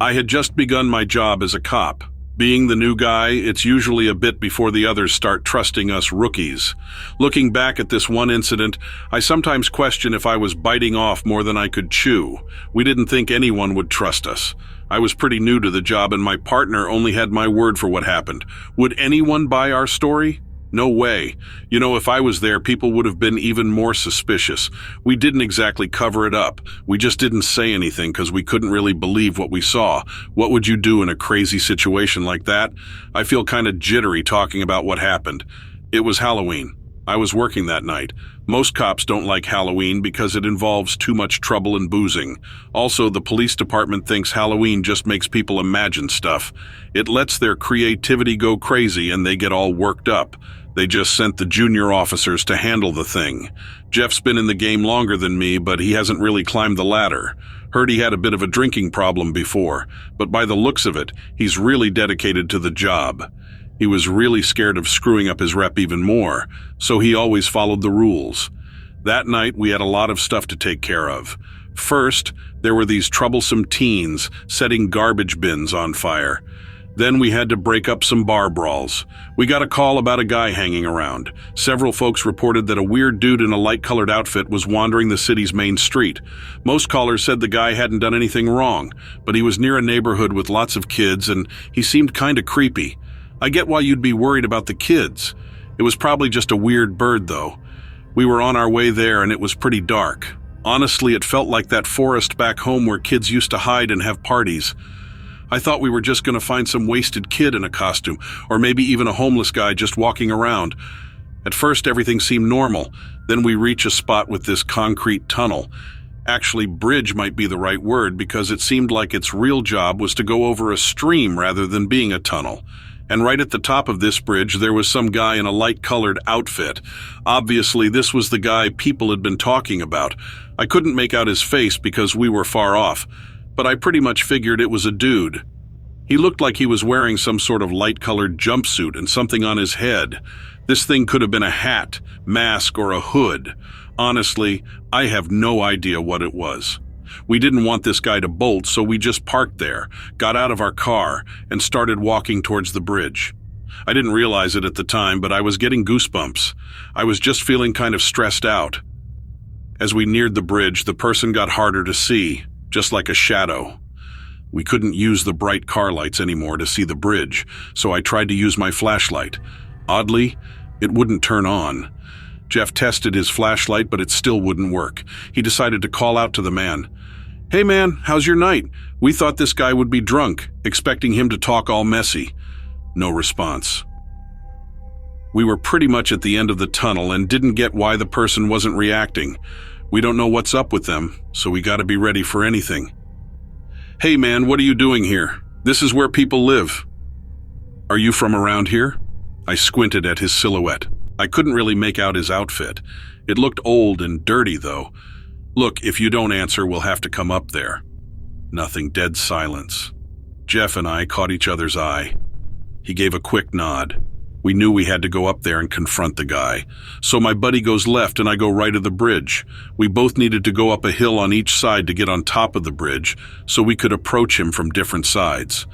I had just begun my job as a cop. Being the new guy, it's usually a bit before the others start trusting us rookies. Looking back at this one incident, I sometimes question if I was biting off more than I could chew. We didn't think anyone would trust us. I was pretty new to the job and my partner only had my word for what happened. Would anyone buy our story? No way. You know, if I was there, people would have been even more suspicious. We didn't exactly cover it up. We just didn't say anything because we couldn't really believe what we saw. What would you do in a crazy situation like that? I feel kind of jittery talking about what happened. It was Halloween. I was working that night. Most cops don't like Halloween because it involves too much trouble and boozing. Also, the police department thinks Halloween just makes people imagine stuff. It lets their creativity go crazy and they get all worked up. They just sent the junior officers to handle the thing. Jeff's been in the game longer than me, but he hasn't really climbed the ladder. Heard he had a bit of a drinking problem before, but by the looks of it, he's really dedicated to the job. He was really scared of screwing up his rep even more, so he always followed the rules. That night, we had a lot of stuff to take care of. First, there were these troublesome teens setting garbage bins on fire. Then we had to break up some bar brawls. We got a call about a guy hanging around. Several folks reported that a weird dude in a light-colored outfit was wandering the city's main street. Most callers said the guy hadn't done anything wrong, but he was near a neighborhood with lots of kids and he seemed kinda creepy. I get why you'd be worried about the kids. It was probably just a weird bird, though. We were on our way there and it was pretty dark. Honestly, it felt like that forest back home where kids used to hide and have parties. I thought we were just going to find some wasted kid in a costume, or maybe even a homeless guy just walking around. At first, everything seemed normal. Then we reach a spot with this concrete tunnel. Actually, bridge might be the right word because it seemed like its real job was to go over a stream rather than being a tunnel. And right at the top of this bridge, there was some guy in a light-colored outfit. Obviously, this was the guy people had been talking about. I couldn't make out his face because we were far off, but I pretty much figured it was a dude. He looked like he was wearing some sort of light-colored jumpsuit and something on his head. This thing could have been a hat, mask, or a hood. Honestly, I have no idea what it was. We didn't want this guy to bolt, so we just parked there, got out of our car, and started walking towards the bridge. I didn't realize it at the time, but I was getting goosebumps. I was just feeling kind of stressed out. As we neared the bridge, the person got harder to see, just like a shadow. We couldn't use the bright car lights anymore to see the bridge, so I tried to use my flashlight. Oddly, it wouldn't turn on. Jeff tested his flashlight, but it still wouldn't work. He decided to call out to the man. "Hey man, how's your night? We thought this guy would be drunk, expecting him to talk all messy." No response. We were pretty much at the end of the tunnel and didn't get why the person wasn't reacting. We don't know what's up with them, so we gotta be ready for anything. "Hey man, what are you doing here? This is where people live." "Are you from around here?" I squinted at his silhouette. I couldn't really make out his outfit. It looked old and dirty, though. "Look, if you don't answer, we'll have to come up there." Nothing, dead silence. Jeff and I caught each other's eye. He gave a quick nod. We knew we had to go up there and confront the guy. So my buddy goes left and I go right of the bridge. We both needed to go up a hill on each side to get on top of the bridge so we could approach him from different sides.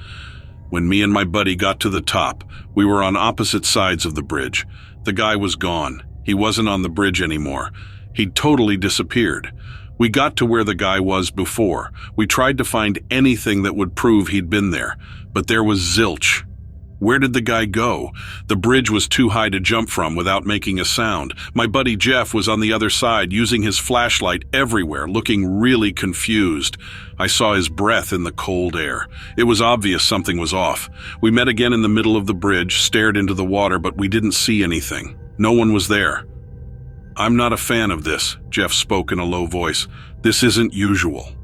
When me and my buddy got to the top, we were on opposite sides of the bridge. The guy was gone. He wasn't on the bridge anymore. He'd totally disappeared. We got to where the guy was before. We tried to find anything that would prove he'd been there, but there was zilch. Where did the guy go? The bridge was too high to jump from without making a sound. My buddy Jeff was on the other side, using his flashlight everywhere, looking really confused. I saw his breath in the cold air. It was obvious something was off. We met again in the middle of the bridge, stared into the water, but we didn't see anything. No one was there. "I'm not a fan of this," Jeff spoke in a low voice. "This isn't usual."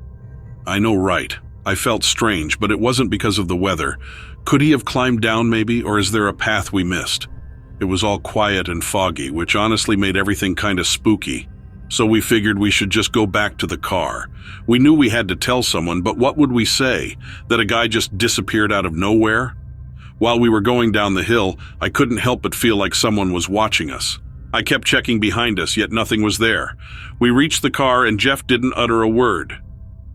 I know, right. I felt strange, but it wasn't because of the weather. Could he have climbed down maybe, or is there a path we missed? It was all quiet and foggy, which honestly made everything kind of spooky. So we figured we should just go back to the car. We knew we had to tell someone, but what would we say? That a guy just disappeared out of nowhere? While we were going down the hill, I couldn't help but feel like someone was watching us. I kept checking behind us, yet nothing was there. We reached the car and Jeff didn't utter a word.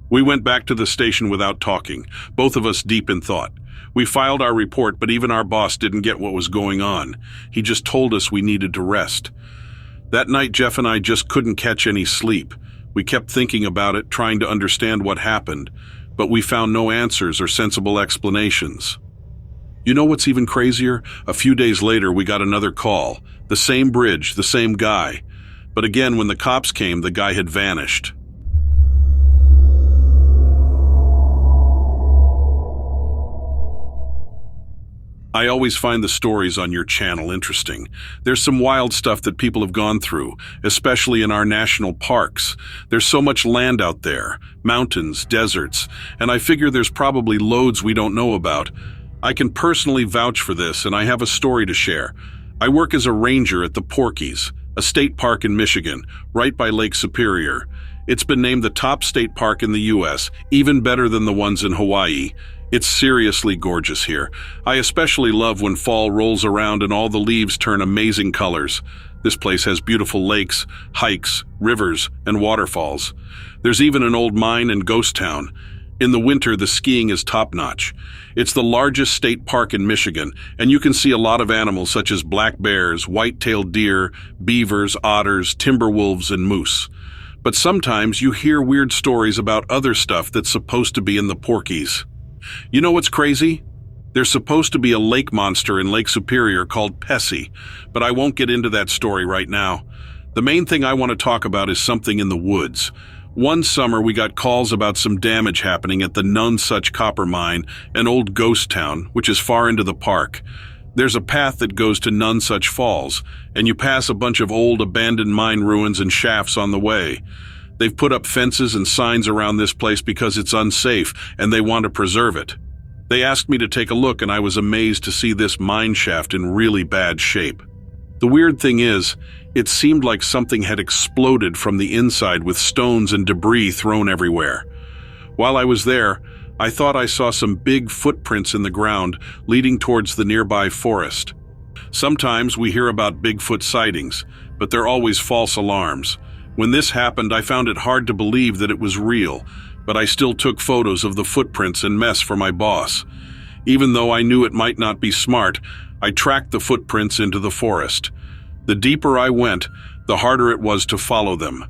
We went back to the station without talking, both of us deep in thought. We filed our report, but even our boss didn't get what was going on. He just told us we needed to rest. That night, Jeff and I just couldn't catch any sleep. We kept thinking about it, trying to understand what happened, but we found no answers or sensible explanations. You know what's even crazier? A few days later, we got another call. The same bridge, the same guy. But again, when the cops came, the guy had vanished. I always find the stories on your channel interesting. There's some wild stuff that people have gone through, especially in our national parks. There's so much land out there, mountains, deserts, and I figure there's probably loads we don't know about. I can personally vouch for this, and I have a story to share. I work as a ranger at the Porkies, a state park in Michigan, right by Lake Superior. It's been named the top state park in the U.S., even better than the ones in Hawaii. It's seriously gorgeous here. I especially love when fall rolls around and all the leaves turn amazing colors. This place has beautiful lakes, hikes, rivers, and waterfalls. There's even an old mine and ghost town. In the winter, the skiing is top-notch. It's the largest state park in Michigan, and you can see a lot of animals such as black bears, white-tailed deer, beavers, otters, timber wolves, and moose. But sometimes you hear weird stories about other stuff that's supposed to be in the Porkies. You know what's crazy? There's supposed to be a lake monster in Lake Superior called Pessie, but I won't get into that story right now. The main thing I want to talk about is something in the woods. One summer we got calls about some damage happening at the Nonesuch copper mine, an old ghost town, which is far into the park. There's a path that goes to Nonesuch Falls, and you pass a bunch of old abandoned mine ruins and shafts on the way. They've put up fences and signs around this place because it's unsafe, and they want to preserve it. They asked me to take a look, and I was amazed to see this mine shaft in really bad shape. The weird thing is, it seemed like something had exploded from the inside with stones and debris thrown everywhere. While I was there, I thought I saw some big footprints in the ground leading towards the nearby forest. Sometimes we hear about Bigfoot sightings, but they're always false alarms. When this happened, I found it hard to believe that it was real, but I still took photos of the footprints and mess for my boss. Even though I knew it might not be smart, I tracked the footprints into the forest. The deeper I went, the harder it was to follow them.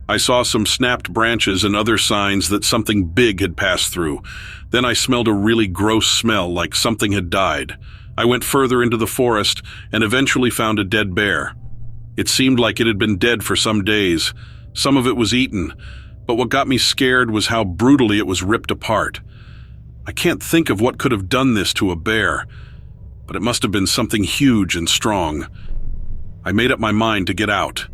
I saw some snapped branches and other signs that something big had passed through. Then I smelled a really gross smell like something had died. I went further into the forest and eventually found a dead bear. It seemed like it had been dead for some days. Some of it was eaten, but what got me scared was how brutally it was ripped apart. I can't think of what could have done this to a bear, but it must have been something huge and strong. I made up my mind to get out.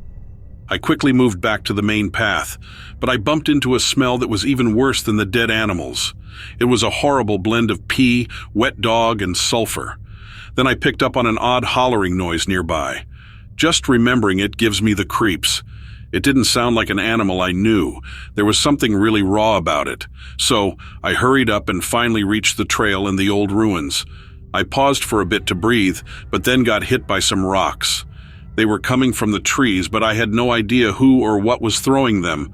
I quickly moved back to the main path, but I bumped into a smell that was even worse than the dead animals. It was a horrible blend of pee, wet dog, and sulfur. Then I picked up on an odd hollering noise nearby. Just remembering it gives me the creeps. It didn't sound like an animal I knew. There was something really raw about it. So I hurried up and finally reached the trail and the old ruins. I paused for a bit to breathe, but then got hit by some rocks. They were coming from the trees, but I had no idea who or what was throwing them.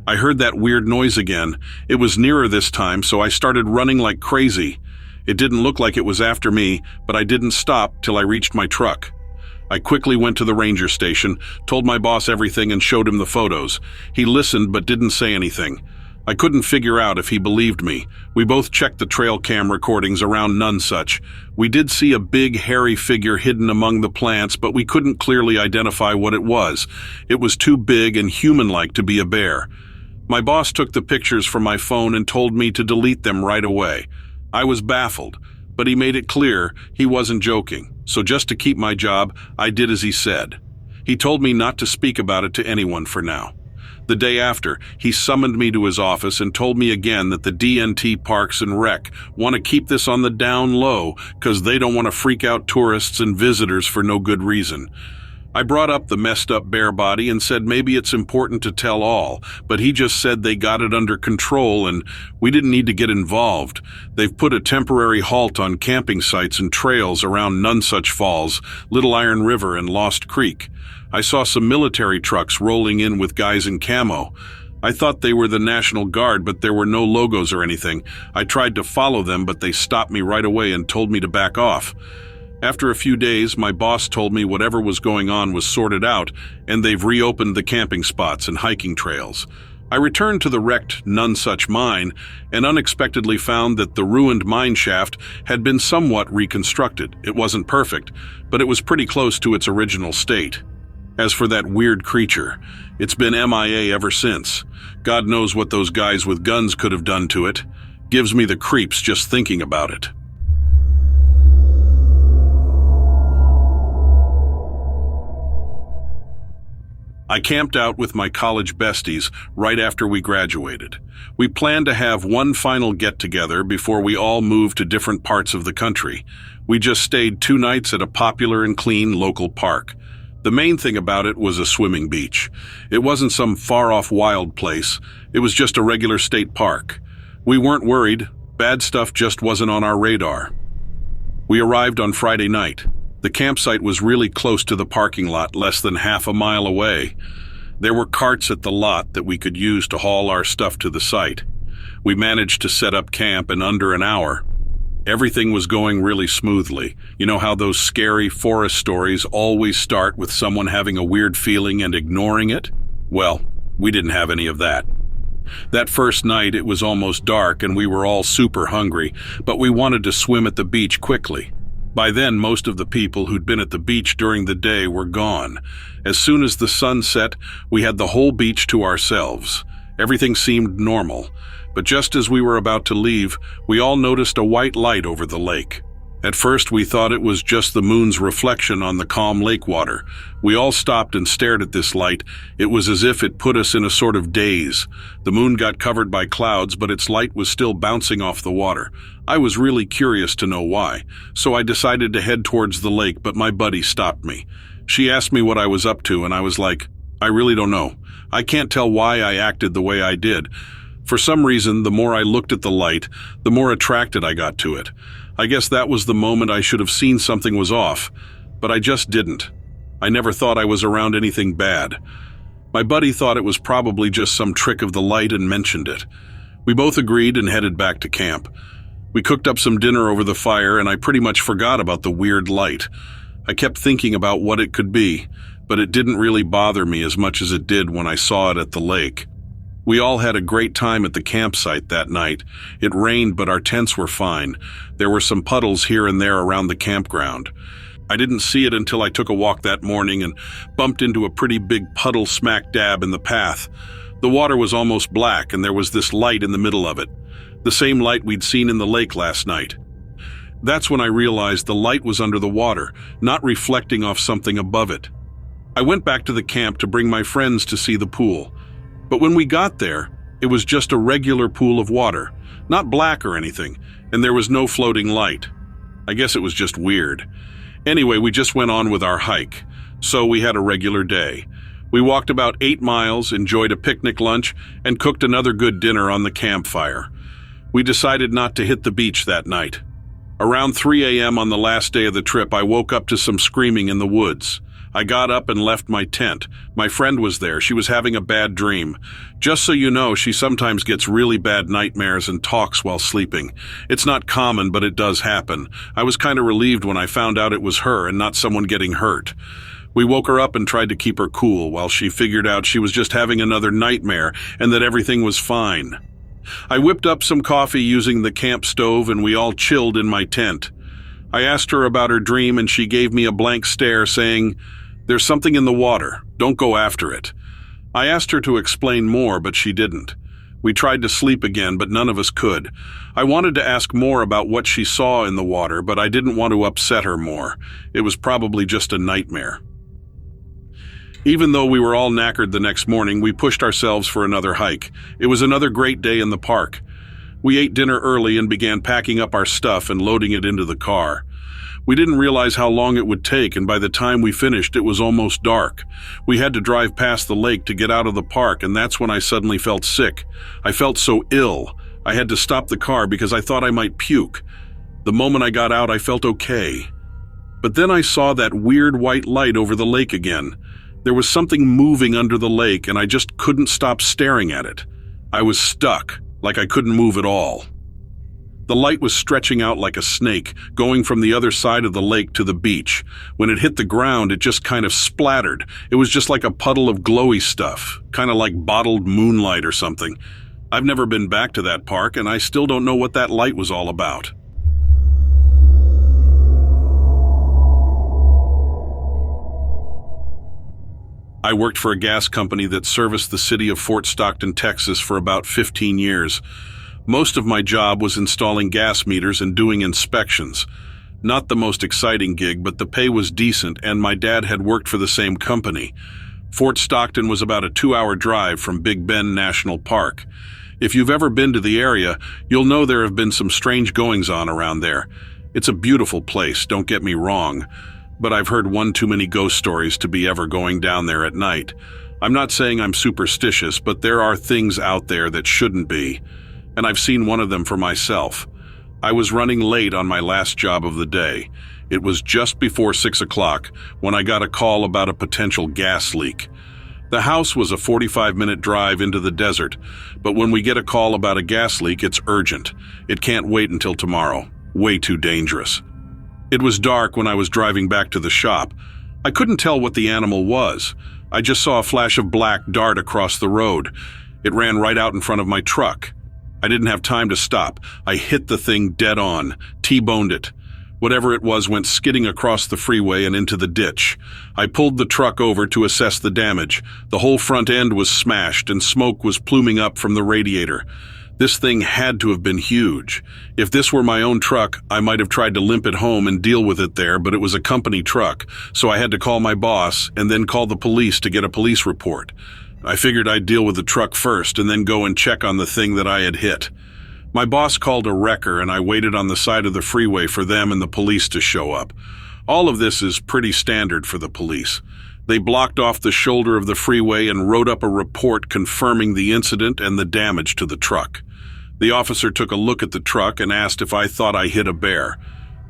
I heard that weird noise again. It was nearer this time, so I started running like crazy. It didn't look like it was after me, but I didn't stop till I reached my truck. I quickly went to the ranger station, told my boss everything and showed him the photos. He listened but didn't say anything. I couldn't figure out if he believed me. We both checked the trail cam recordings around Nonesuch. We did see a big, hairy figure hidden among the plants, but we couldn't clearly identify what it was. It was too big and human-like to be a bear. My boss took the pictures from my phone and told me to delete them right away. I was baffled, but he made it clear he wasn't joking. So just to keep my job, I did as he said. He told me not to speak about it to anyone for now. The day after, he summoned me to his office and told me again that the DNT Parks and Rec want to keep this on the down low because they don't want to freak out tourists and visitors for no good reason. I brought up the messed up bear body and said maybe it's important to tell all, but he just said they got it under control and we didn't need to get involved. They've put a temporary halt on camping sites and trails around Nonesuch Falls, Little Iron River, and Lost Creek. I saw some military trucks rolling in with guys in camo. I thought they were the National Guard, but there were no logos or anything. I tried to follow them, but they stopped me right away and told me to back off. After a few days, my boss told me whatever was going on was sorted out, and they've reopened the camping spots and hiking trails. I returned to the wrecked None Such mine and unexpectedly found that the ruined mine shaft had been somewhat reconstructed. It wasn't perfect, but it was pretty close to its original state. As for that weird creature, it's been MIA ever since. God knows what those guys with guns could have done to it. Gives me the creeps just thinking about it. I camped out with my college besties right after we graduated. We planned to have one final get-together before we all moved to different parts of the country. We just stayed 2 nights at a popular and clean local park. The main thing about it was a swimming beach. It wasn't some far-off wild place. It was just a regular state park. We weren't worried. Bad stuff just wasn't on our radar. We arrived on Friday night. The campsite was really close to the parking lot, less than half a mile away. There were carts at the lot that we could use to haul our stuff to the site. We managed to set up camp in under an hour. Everything was going really smoothly. You know how those scary forest stories always start with someone having a weird feeling and ignoring it? Well, we didn't have any of that. That first night it was almost dark and we were all super hungry, but we wanted to swim at the beach quickly. By then, most of the people who'd been at the beach during the day were gone. As soon as the sun set, we had the whole beach to ourselves. Everything seemed normal, but just as we were about to leave, we all noticed a white light over the lake. At first, we thought it was just the moon's reflection on the calm lake water. We all stopped and stared at this light. It was as if it put us in a sort of daze. The moon got covered by clouds, but its light was still bouncing off the water. I was really curious to know why, so I decided to head towards the lake, but my buddy stopped me. She asked me what I was up to, and I was like, I really don't know. I can't tell why I acted the way I did. For some reason, the more I looked at the light, the more attracted I got to it. I guess that was the moment I should have seen something was off, but I just didn't. I never thought I was around anything bad. My buddy thought it was probably just some trick of the light and mentioned it. We both agreed and headed back to camp. We cooked up some dinner over the fire, and I pretty much forgot about the weird light. I kept thinking about what it could be, but it didn't really bother me as much as it did when I saw it at the lake. We all had a great time at the campsite that night. It rained, but our tents were fine. There were some puddles here and there around the campground. I didn't see it until I took a walk that morning and bumped into a pretty big puddle smack dab in the path. The water was almost black, and there was this light in the middle of it. The same light we'd seen in the lake last night. That's when I realized the light was under the water, not reflecting off something above it. I went back to the camp to bring my friends to see the pool. But when we got there, it was just a regular pool of water, not black or anything, and there was no floating light. I guess it was just weird. Anyway, we just went on with our hike, so we had a regular day. We walked about 8 miles, enjoyed a picnic lunch, and cooked another good dinner on the campfire. We decided not to hit the beach that night. Around 3 a.m. on the last day of the trip, I woke up to some screaming in the woods. I got up and left my tent. My friend was there. She was having a bad dream. Just so you know, she sometimes gets really bad nightmares and talks while sleeping. It's not common, but it does happen. I was kind of relieved when I found out it was her and not someone getting hurt. We woke her up and tried to keep her cool while she figured out she was just having another nightmare and that everything was fine. I whipped up some coffee using the camp stove and we all chilled in my tent. I asked her about her dream and she gave me a blank stare saying, "There's something in the water. Don't go after it." I asked her to explain more, but she didn't. We tried to sleep again, but none of us could. I wanted to ask more about what she saw in the water, but I didn't want to upset her more. It was probably just a nightmare. Even though we were all knackered the next morning, we pushed ourselves for another hike. It was another great day in the park. We ate dinner early and began packing up our stuff and loading it into the car. We didn't realize how long it would take, and by the time we finished, it was almost dark. We had to drive past the lake to get out of the park, and that's when I suddenly felt sick. I felt so ill. I had to stop the car because I thought I might puke. The moment I got out, I felt okay. But then I saw that weird white light over the lake again. There was something moving under the lake, and I just couldn't stop staring at it. I was stuck, like I couldn't move at all. The light was stretching out like a snake, going from the other side of the lake to the beach. When it hit the ground, it just kind of splattered. It was just like a puddle of glowy stuff, kind of like bottled moonlight or something. I've never been back to that park, and I still don't know what that light was all about. I worked for a gas company that serviced the city of Fort Stockton, Texas for about 15 years. Most of my job was installing gas meters and doing inspections. Not the most exciting gig, but the pay was decent, and my dad had worked for the same company. Fort Stockton was about a 2-hour drive from Big Bend National Park. If you've ever been to the area, you'll know there have been some strange goings-on around there. It's a beautiful place, don't get me wrong, but I've heard one too many ghost stories to be ever going down there at night. I'm not saying I'm superstitious, but there are things out there that shouldn't be, and I've seen one of them for myself. I was running late on my last job of the day. It was just before 6 o'clock when I got a call about a potential gas leak. The house was a 45-minute drive into the desert, but when we get a call about a gas leak, it's urgent. It can't wait until tomorrow. Way too dangerous. It was dark when I was driving back to the shop. I couldn't tell what the animal was. I just saw a flash of black dart across the road. It ran right out in front of my truck. I didn't have time to stop. I hit the thing dead on, T-boned it. Whatever it was went skidding across the freeway and into the ditch. I pulled the truck over to assess the damage. The whole front end was smashed and smoke was pluming up from the radiator. This thing had to have been huge. If this were my own truck, I might have tried to limp it home and deal with it there, but it was a company truck, so I had to call my boss and then call the police to get a police report. I figured I'd deal with the truck first and then go and check on the thing that I had hit. My boss called a wrecker, and I waited on the side of the freeway for them and the police to show up. All of this is pretty standard for the police. They blocked off the shoulder of the freeway and wrote up a report confirming the incident and the damage to the truck. The officer took a look at the truck and asked if I thought I hit a bear.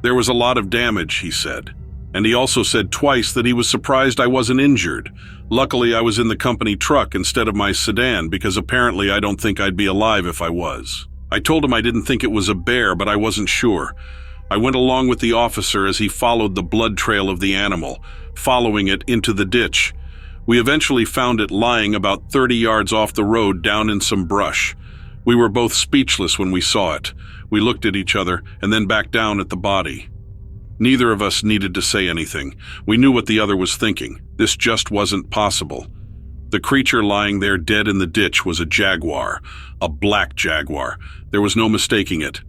There was a lot of damage, he said. And he also said twice that he was surprised I wasn't injured. Luckily, I was in the company truck instead of my sedan, because apparently I don't think I'd be alive if I was. I told him I didn't think it was a bear, but I wasn't sure. I went along with the officer as he followed the blood trail of the animal, following it into the ditch. We eventually found it lying about 30 yards off the road down in some brush. We were both speechless when we saw it. We looked at each other and then back down at the body. Neither of us needed to say anything. We knew what the other was thinking. This just wasn't possible. The creature lying there dead in the ditch was a jaguar, a black jaguar. There was no mistaking it.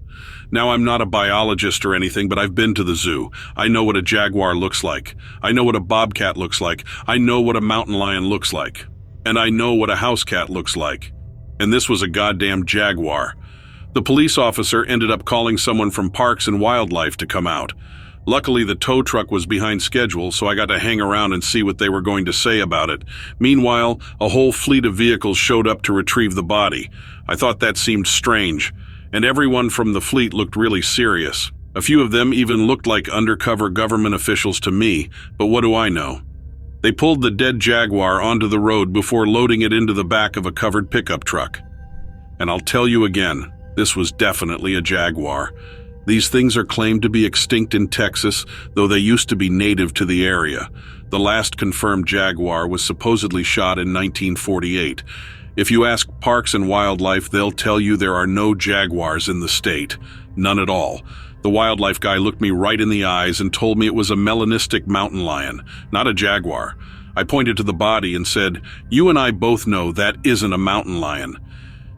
Now, I'm not a biologist or anything, but I've been to the zoo. I know what a jaguar looks like. I know what a bobcat looks like. I know what a mountain lion looks like. And I know what a house cat looks like. And this was a goddamn jaguar. The police officer ended up calling someone from Parks and Wildlife to come out. Luckily, the tow truck was behind schedule, so I got to hang around and see what they were going to say about it. Meanwhile, a whole fleet of vehicles showed up to retrieve the body. I thought that seemed strange, and everyone from the fleet looked really serious. A few of them even looked like undercover government officials to me, but what do I know? They pulled the dead jaguar onto the road before loading it into the back of a covered pickup truck. And I'll tell you again, this was definitely a jaguar. These things are claimed to be extinct in Texas, though they used to be native to the area. The last confirmed jaguar was supposedly shot in 1948. If you ask Parks and Wildlife, they'll tell you there are no jaguars in the state. None at all. The wildlife guy looked me right in the eyes and told me it was a melanistic mountain lion, not a jaguar. I pointed to the body and said, "You and I both know that isn't a mountain lion."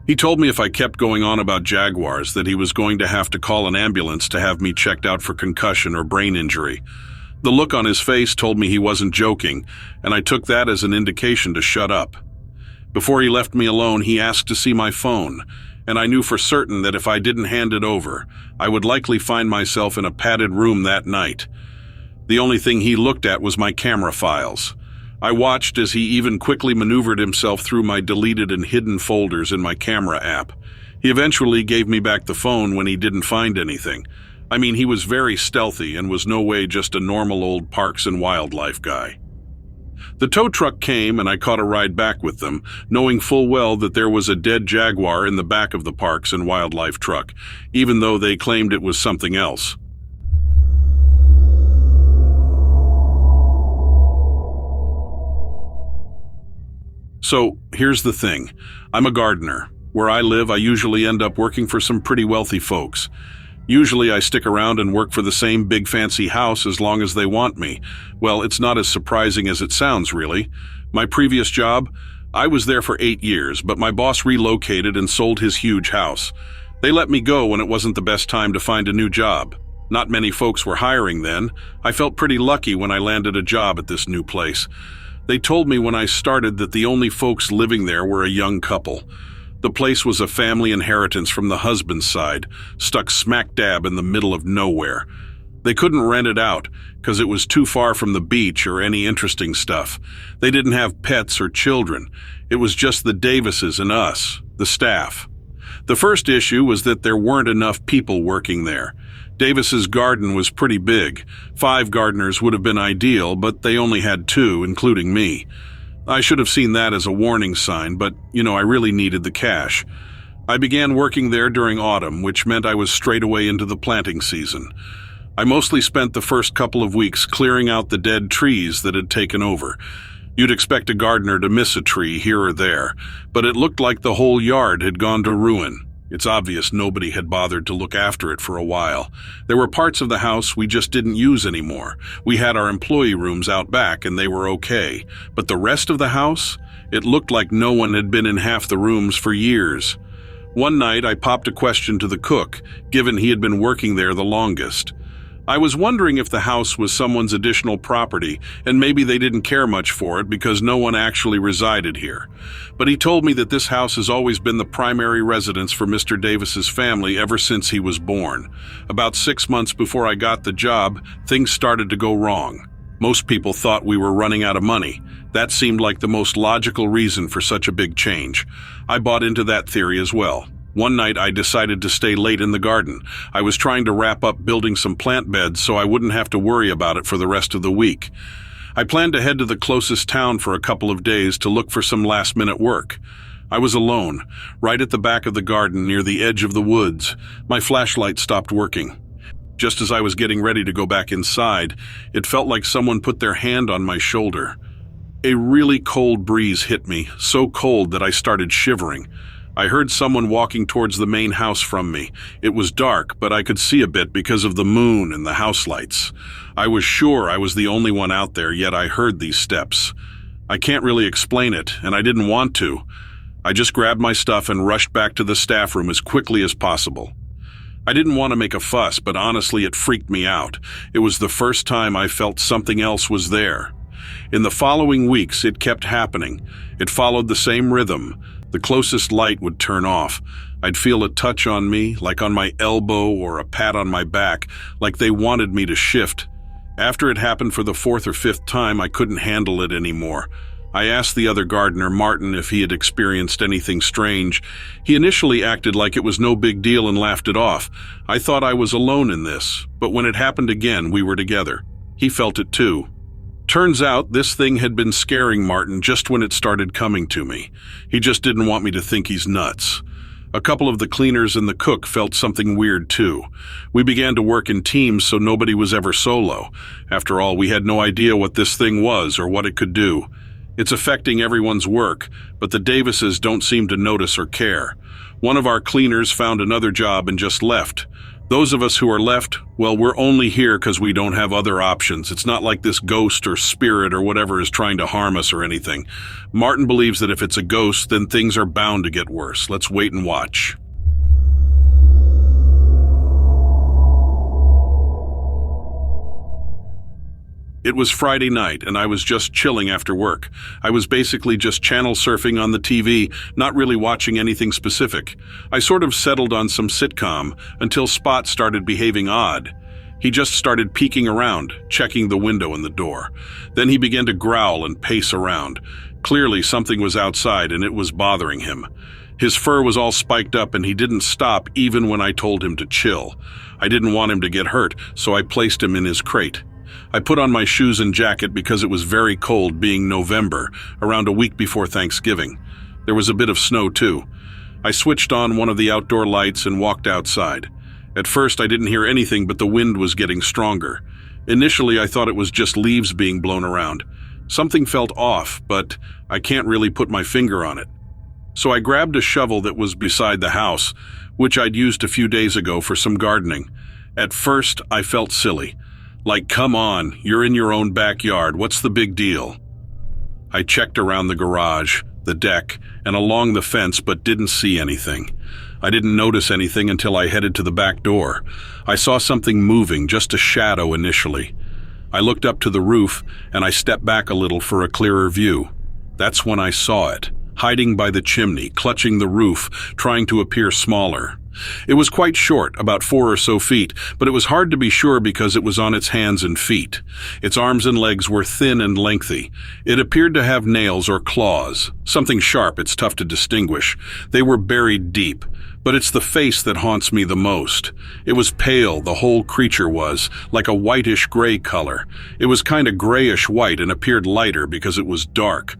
He told me if I kept going on about jaguars that he was going to have to call an ambulance to have me checked out for concussion or brain injury. The look on his face told me he wasn't joking, and I took that as an indication to shut up. Before he left me alone, he asked to see my phone, and I knew for certain that if I didn't hand it over, I would likely find myself in a padded room that night. The only thing he looked at was my camera files. I watched as he even quickly maneuvered himself through my deleted and hidden folders in my camera app. He eventually gave me back the phone when he didn't find anything. I mean, he was very stealthy and was no way just a normal old Parks and Wildlife guy. The tow truck came and I caught a ride back with them, knowing full well that there was a dead jaguar in the back of the Parks and Wildlife truck, even though they claimed it was something else. So, here's the thing. I'm a gardener. Where I live, I usually end up working for some pretty wealthy folks. Usually I stick around and work for the same big fancy house as long as they want me. Well, it's not as surprising as it sounds, really. My previous job, I was there for 8 years, but my boss relocated and sold his huge house. They let me go when it wasn't the best time to find a new job. Not many folks were hiring then. I felt pretty lucky when I landed a job at this new place. They told me when I started that the only folks living there were a young couple. The place was a family inheritance from the husband's side, stuck smack dab in the middle of nowhere. They couldn't rent it out because it was too far from the beach or any interesting stuff. They didn't have pets or children. It was just the Davises and us, the staff. The first issue was that there weren't enough people working there. Davis's garden was pretty big. 5 gardeners would have been ideal, but they only had 2, including me. I should have seen that as a warning sign, but, I really needed the cash. I began working there during autumn, which meant I was straight away into the planting season. I mostly spent the first couple of weeks clearing out the dead trees that had taken over. You'd expect a gardener to miss a tree here or there, but it looked like the whole yard had gone to ruin. It's obvious nobody had bothered to look after it for a while. There were parts of the house we just didn't use anymore. We had our employee rooms out back and they were okay. But the rest of the house? It looked like no one had been in half the rooms for years. One night I popped a question to the cook, given he had been working there the longest. I was wondering if the house was someone's additional property, and maybe they didn't care much for it because no one actually resided here. But he told me that this house has always been the primary residence for Mr. Davis's family ever since he was born. About 6 months before I got the job, things started to go wrong. Most people thought we were running out of money. That seemed like the most logical reason for such a big change. I bought into that theory as well. One night I decided to stay late in the garden. I was trying to wrap up building some plant beds so I wouldn't have to worry about it for the rest of the week. I planned to head to the closest town for a couple of days to look for some last-minute work. I was alone, right at the back of the garden near the edge of the woods. My flashlight stopped working. Just as I was getting ready to go back inside, it felt like someone put their hand on my shoulder. A really cold breeze hit me, so cold that I started shivering. I heard someone walking towards the main house from me. It was dark, but I could see a bit because of the moon and the house lights. I was sure I was the only one out there, yet I heard these steps. I can't really explain it, and I didn't want to. I just grabbed my stuff and rushed back to the staff room as quickly as possible. I didn't want to make a fuss, but honestly it freaked me out. It was the first time I felt something else was there. In the following weeks, it kept happening. It followed the same rhythm. The closest light would turn off. I'd feel a touch on me, like on my elbow or a pat on my back, like they wanted me to shift. After it happened for the 4th or 5th time, I couldn't handle it anymore. I asked the other gardener, Martin, if he had experienced anything strange. He initially acted like it was no big deal and laughed it off. I thought I was alone in this, but when it happened again, we were together. He felt it too. Turns out this thing had been scaring Martin just when it started coming to me. He just didn't want me to think he's nuts. A couple of the cleaners and the cook felt something weird too. We began to work in teams so nobody was ever solo. After all, we had no idea what this thing was or what it could do. It's affecting everyone's work, but the Davises don't seem to notice or care. One of our cleaners found another job and just left. Those of us who are left, well, we're only here because we don't have other options. It's not like this ghost or spirit or whatever is trying to harm us or anything. Martin believes that if it's a ghost, then things are bound to get worse. Let's wait and watch. It was Friday night, and I was just chilling after work. I was basically just channel surfing on the TV, not really watching anything specific. I sort of settled on some sitcom until Spot started behaving odd. He just started peeking around, checking the window and the door. Then he began to growl and pace around. Clearly something was outside and it was bothering him. His fur was all spiked up and he didn't stop even when I told him to chill. I didn't want him to get hurt, so I placed him in his crate. I put on my shoes and jacket because it was very cold, being November, around a week before Thanksgiving. There was a bit of snow too. I switched on one of the outdoor lights and walked outside. At first I didn't hear anything, but the wind was getting stronger. Initially I thought it was just leaves being blown around. Something felt off, but I can't really put my finger on it. So I grabbed a shovel that was beside the house, which I'd used a few days ago for some gardening. At first I felt silly. Like, come on, you're in your own backyard, what's the big deal? I checked around the garage, the deck, and along the fence, but didn't see anything. I didn't notice anything until I headed to the back door. I saw something moving, just a shadow initially. I looked up to the roof, and I stepped back a little for a clearer view. That's when I saw it, hiding by the chimney, clutching the roof, trying to appear smaller. It was quite short, about 4 or so feet, but it was hard to be sure because it was on its hands and feet. Its arms and legs were thin and lengthy. It appeared to have nails or claws, something sharp. It's tough to distinguish. They were buried deep, but it's the face that haunts me the most. It was pale, the whole creature was, like a whitish gray color. It was kind of grayish white and appeared lighter because it was dark.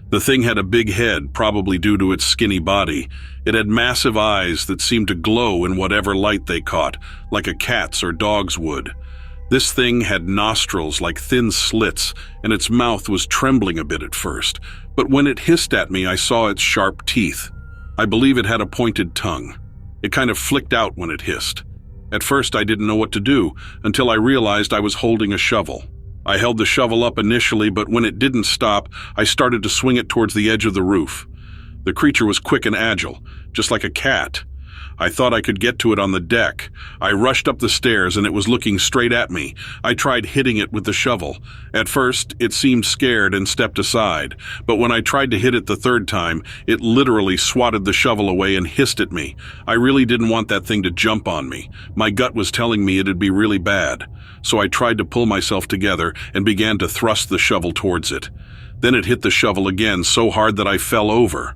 The thing had a big head, probably due to its skinny body. It had massive eyes that seemed to glow in whatever light they caught, like a cat's or dog's would. This thing had nostrils like thin slits, and its mouth was trembling a bit at first, but when it hissed at me, I saw its sharp teeth. I believe it had a pointed tongue. It kind of flicked out when it hissed. At first, I didn't know what to do, until I realized I was holding a shovel. I held the shovel up initially, but when it didn't stop, I started to swing it towards the edge of the roof. The creature was quick and agile, just like a cat. I thought I could get to it on the deck. I rushed up the stairs and it was looking straight at me. I tried hitting it with the shovel. At first, it seemed scared and stepped aside, but when I tried to hit it the third time, it literally swatted the shovel away and hissed at me. I really didn't want that thing to jump on me. My gut was telling me it'd be really bad. So I tried to pull myself together and began to thrust the shovel towards it. Then it hit the shovel again so hard that I fell over.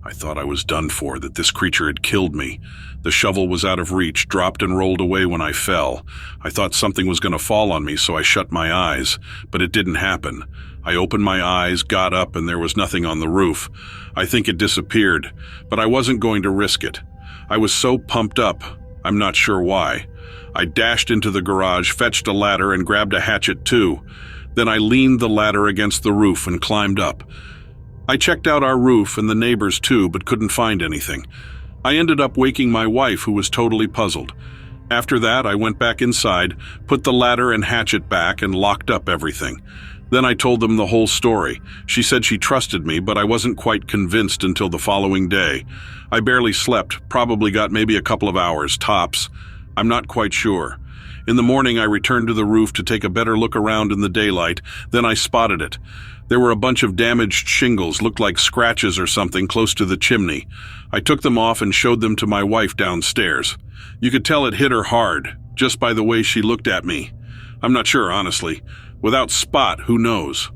I thought I was done for, that this creature had killed me. The shovel was out of reach, dropped and rolled away when I fell. I thought something was going to fall on me, so I shut my eyes, but it didn't happen. I opened my eyes, got up, and there was nothing on the roof. I think it disappeared, but I wasn't going to risk it. I was so pumped up, I'm not sure why. I dashed into the garage, fetched a ladder, and grabbed a hatchet too. Then I leaned the ladder against the roof and climbed up. I checked out our roof and the neighbors too, but couldn't find anything. I ended up waking my wife, who was totally puzzled. After that, I went back inside, put the ladder and hatchet back, and locked up everything. Then I told them the whole story. She said she trusted me, but I wasn't quite convinced until the following day. I barely slept, probably got maybe a couple of hours, tops. I'm not quite sure. In the morning, I returned to the roof to take a better look around in the daylight. Then I spotted it. There were a bunch of damaged shingles, looked like scratches or something, close to the chimney. I took them off and showed them to my wife downstairs. You could tell it hit her hard, just by the way she looked at me. I'm not sure, honestly. Without Spot, who knows?